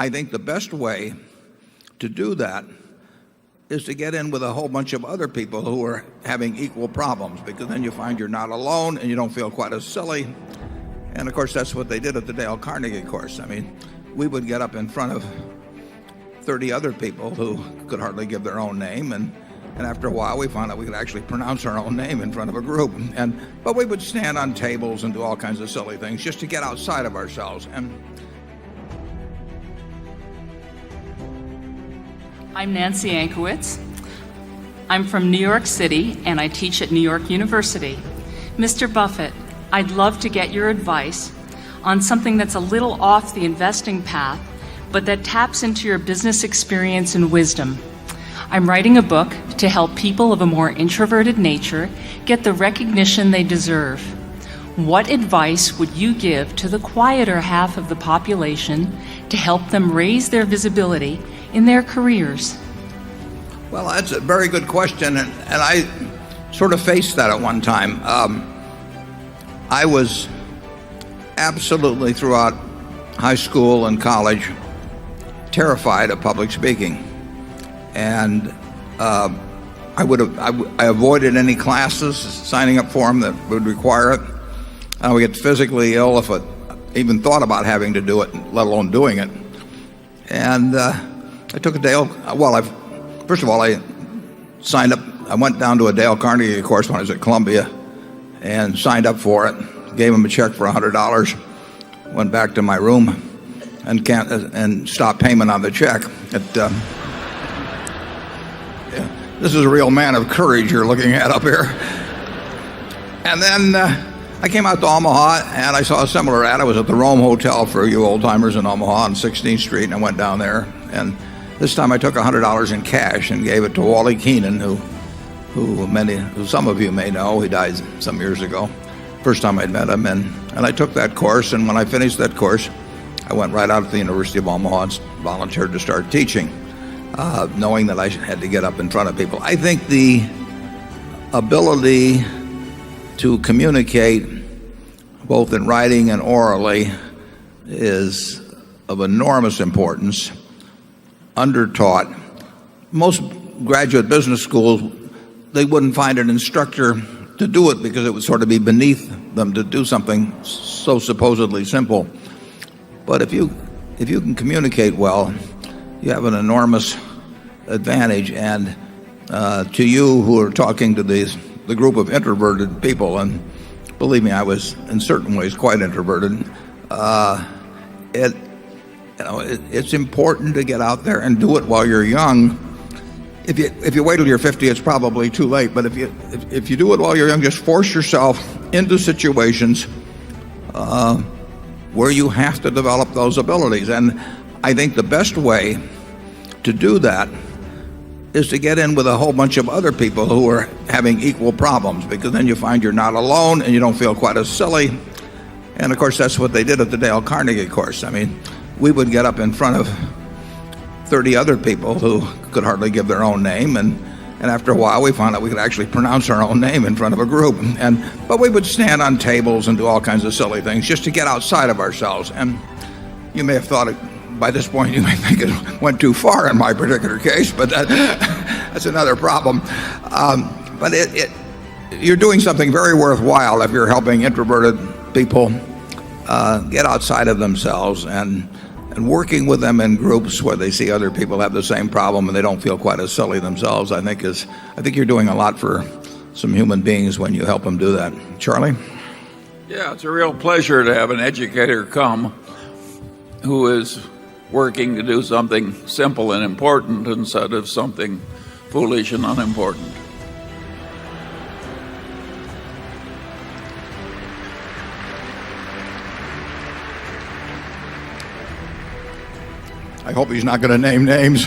I think the best way to do that is to get in with a whole bunch of other people who are having equal problems, because then you find you're not alone and you don't feel quite as silly. And of course, that's what they did at the Dale Carnegie course. I mean, we would get up in front of 30 other people who could hardly give their own name, and after a while we found out we could actually pronounce our own name in front of a group. But we would stand on tables and do all kinds of silly things just to get outside of ourselves. I'm Nancy Ankowitz. I'm from New York City and I teach at New York University. Mr. Buffett, I'd love to get your advice on something that's a little off the investing path, but that taps into your business experience and wisdom. I'm writing a book to help people of a more introverted nature get the recognition they deserve. What advice would you give to the quieter half of the population to help them raise their visibility in their careers? Well, that's a very good question, and I sort of faced that at one time. I was absolutely, throughout high school and college, terrified of public speaking, and I avoided any classes, signing up for them that would require it. I would get physically ill if I even thought about having to do it, let alone doing it. And I took a Dale. First of all, I signed up. I went down to a Dale Carnegie course when I was at Columbia, and signed up for it. Gave him a check for $100. Went back to my room and stopped payment on the check. This is a real man of courage you're looking at up here. And then I came out to Omaha and I saw a similar ad. I was at the Rome Hotel for you old timers in Omaha on 16th Street, and I went down there. And this time I took $100 in cash and gave it to Wally Keenan, who some of you may know. He died some years ago. First time I'd met him, and I took that course. And when I finished that course, I went right out to the University of Omaha and volunteered to start teaching, knowing that I had to get up in front of people. I think the ability to communicate both in writing and orally is of enormous importance. Undertaught. Most graduate business schools, they wouldn't find an instructor to do it because it would sort of be beneath them to do something so supposedly simple. But if you can communicate well, you have an enormous advantage. And to you who are talking to the group of introverted people, and believe me, I was in certain ways quite introverted, it's important to get out there and do it while you're young. If you wait till you're 50, it's probably too late. But if you do it while you're young, just force yourself into situations where you have to develop those abilities. And I think the best way to do that is to get in with a whole bunch of other people who are having equal problems, because then you find you're not alone and you don't feel quite as silly. And of course, that's what they did at the Dale Carnegie course. I mean, we would get up in front of 30 other people who could hardly give their own name, and after a while we found out we could actually pronounce our own name in front of a group. But we would stand on tables and do all kinds of silly things just to get outside of ourselves. And you may have thought by this point you may think it went too far in my particular case, but that's another problem. But you're doing something very worthwhile if you're helping introverted people get outside of themselves and working with them in groups where they see other people have the same problem and they don't feel quite as silly themselves. I think you're doing a lot for some human beings when you help them do that. Charlie? Yeah, it's a real pleasure to have an educator come who is working to do something simple and important instead of something foolish and unimportant. I hope he's not going to name names.